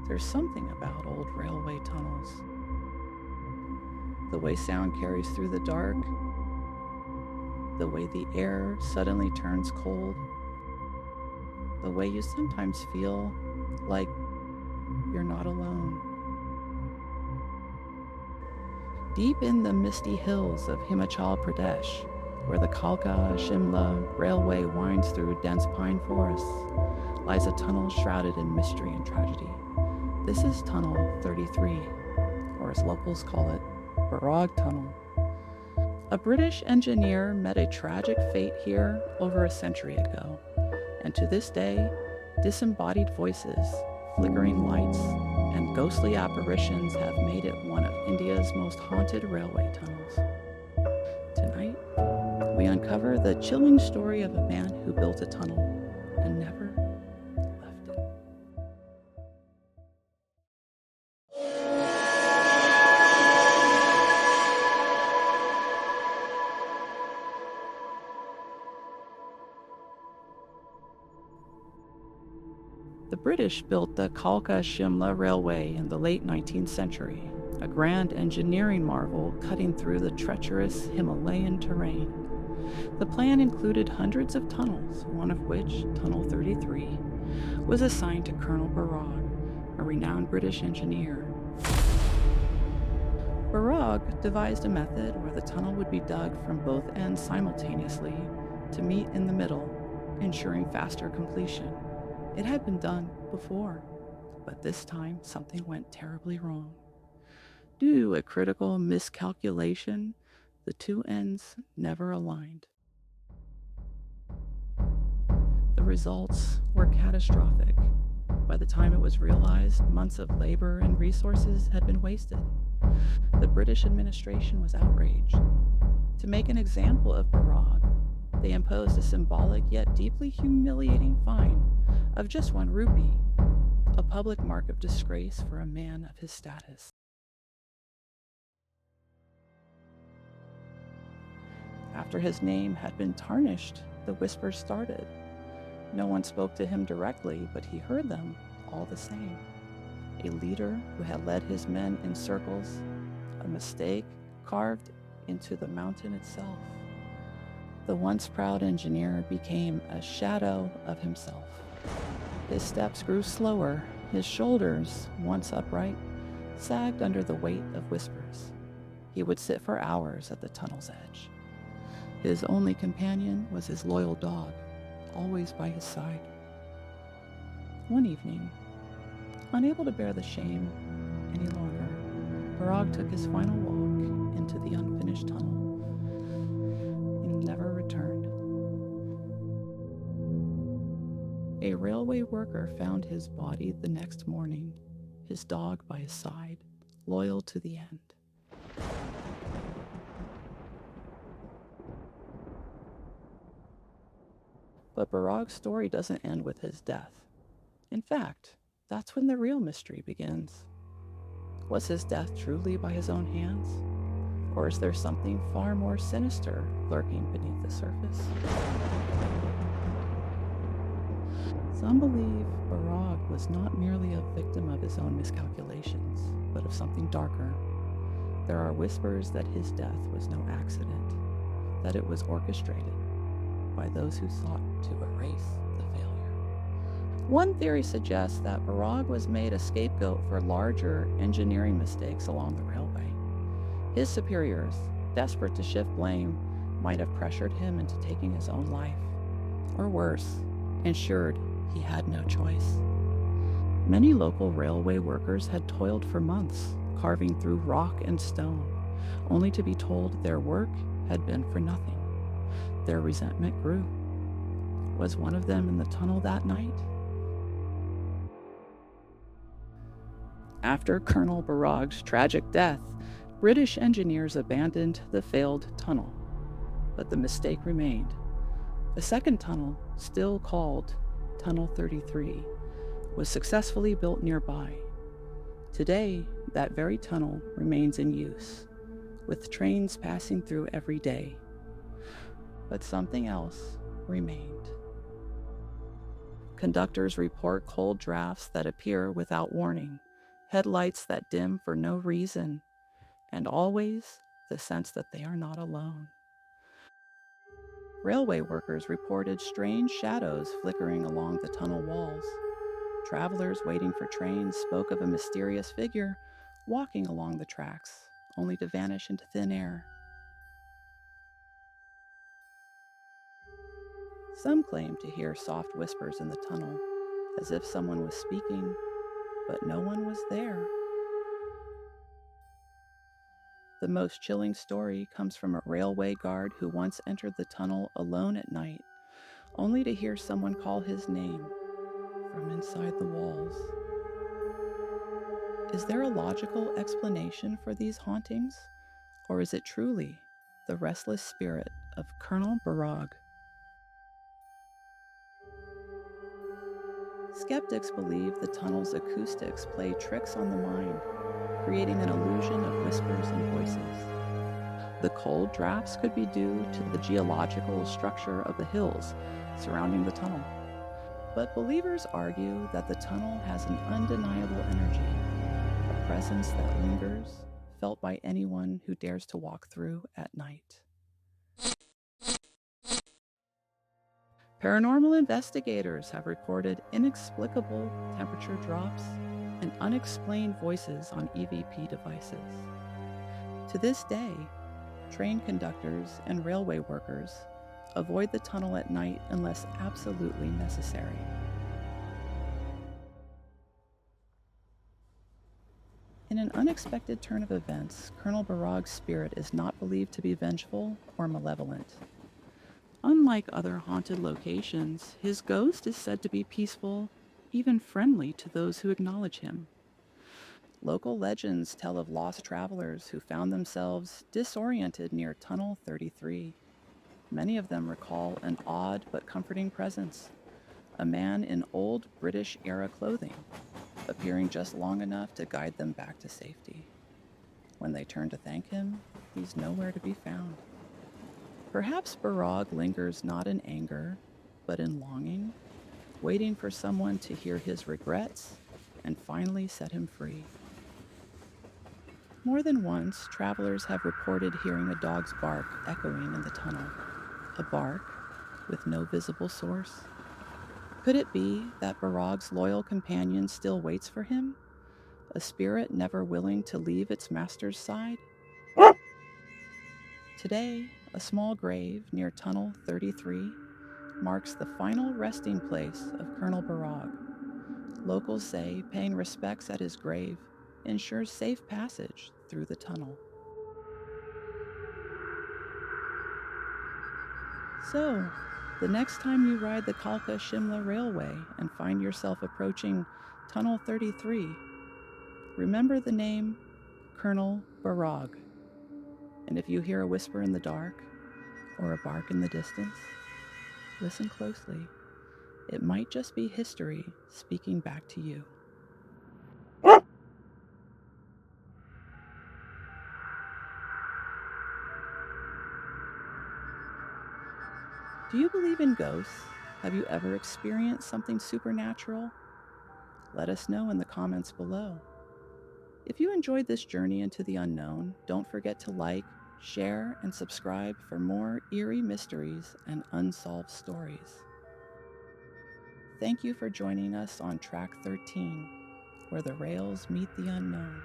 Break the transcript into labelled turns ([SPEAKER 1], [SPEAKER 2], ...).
[SPEAKER 1] There's something about old railway tunnels. The way sound carries through the dark, the way the air suddenly turns cold, the way you sometimes feel like you're not alone. Deep in the misty hills of Himachal Pradesh, where the Kalka-Shimla railway winds through dense pine forests, lies a tunnel shrouded in mystery and tragedy. This is Tunnel 33, or as locals call it, Barog Tunnel. A British engineer met a tragic fate here over a century ago, and to this day, disembodied voices, flickering lights, and ghostly apparitions have made it one of India's most haunted railway tunnels. Tonight, we uncover the chilling story of a man who built a tunnel and never left it. The British built the Kalka-Shimla Railway in the late 19th century, a grand engineering marvel cutting through the treacherous Himalayan terrain. The plan included hundreds of tunnels, one of which, Tunnel 33, was assigned to Colonel Barog, a renowned British engineer. Barog devised a method where the tunnel would be dug from both ends simultaneously to meet in the middle, ensuring faster completion. It had been done before, but this time something went terribly wrong. Due to a critical miscalculation, the two ends never aligned. The results were catastrophic. By the time it was realized, months of labor and resources had been wasted. The British administration was outraged. To make an example of Barog, they imposed a symbolic yet deeply humiliating fine of just 1 rupee, a public mark of disgrace for a man of his status. After his name had been tarnished, the whispers started. No one spoke to him directly, but he heard them all the same. A leader who had led his men in circles, a mistake carved into the mountain itself. The once proud engineer became a shadow of himself. His steps grew slower, his shoulders, once upright, sagged under the weight of whispers. He would sit for hours at the tunnel's edge. His only companion was his loyal dog, always by his side. One evening, unable to bear the shame any longer, Barog took his final walk into the unfinished tunnel and never returned. A railway worker found his body the next morning, his dog by his side, loyal to the end. But Barog's story doesn't end with his death. In fact, that's when the real mystery begins. Was his death truly by his own hands? Or is there something far more sinister lurking beneath the surface? Some believe Barog was not merely a victim of his own miscalculations, but of something darker. There are whispers that his death was no accident, that it was orchestrated by those who sought to erase the failure. One theory suggests that Barog was made a scapegoat for larger engineering mistakes along the railway. His superiors, desperate to shift blame, might have pressured him into taking his own life, or worse, ensured he had no choice. Many local railway workers had toiled for months, carving through rock and stone, only to be told their work had been for nothing. Their resentment grew. Was one of them in the tunnel that night? After Colonel Barog's tragic death, British engineers abandoned the failed tunnel, but the mistake remained. A second tunnel, still called Tunnel 33, was successfully built nearby. Today, that very tunnel remains in use, with trains passing through every day. But something else remained. Conductors report cold drafts that appear without warning, headlights that dim for no reason, and always the sense that they are not alone. Railway workers reported strange shadows flickering along the tunnel walls. Travelers waiting for trains spoke of a mysterious figure walking along the tracks, only to vanish into thin air. Some claimed to hear soft whispers in the tunnel, as if someone was speaking, but no one was there. The most chilling story comes from a railway guard who once entered the tunnel alone at night, only to hear someone call his name from inside the walls. Is there a logical explanation for these hauntings, or is it truly the restless spirit of Colonel Barog? Skeptics believe the tunnel's acoustics play tricks on the mind, creating an illusion of whispers and voices. The cold drafts could be due to the geological structure of the hills surrounding the tunnel. But believers argue that the tunnel has an undeniable energy, a presence that lingers, felt by anyone who dares to walk through at night. Paranormal investigators have reported inexplicable temperature drops and unexplained voices on EVP devices. To this day, train conductors and railway workers avoid the tunnel at night unless absolutely necessary. In an unexpected turn of events, Colonel Barog's spirit is not believed to be vengeful or malevolent. Unlike other haunted locations, his ghost is said to be peaceful, even friendly to those who acknowledge him. Local legends tell of lost travelers who found themselves disoriented near Tunnel 33. Many of them recall an odd but comforting presence, a man in old British-era clothing, appearing just long enough to guide them back to safety. When they turn to thank him, he's nowhere to be found. Perhaps Barog lingers not in anger, but in longing, waiting for someone to hear his regrets and finally set him free. More than once, travelers have reported hearing a dog's bark echoing in the tunnel, a bark with no visible source. Could it be that Barog's loyal companion still waits for him, a spirit never willing to leave its master's side? Today, a small grave near Tunnel 33 marks the final resting place of Colonel Barog. Locals say paying respects at his grave ensures safe passage through the tunnel. So, the next time you ride the Kalka-Shimla Railway and find yourself approaching Tunnel 33, remember the name Colonel Barog. And if you hear a whisper in the dark or a bark in the distance, listen closely. It might just be history speaking back to you. Do you believe in ghosts? Have you ever experienced something supernatural? Let us know in the comments below. If you enjoyed this journey into the unknown, don't forget to like, share, and subscribe for more eerie mysteries and unsolved stories. Thank you for joining us on Track 13, where the rails meet the unknown.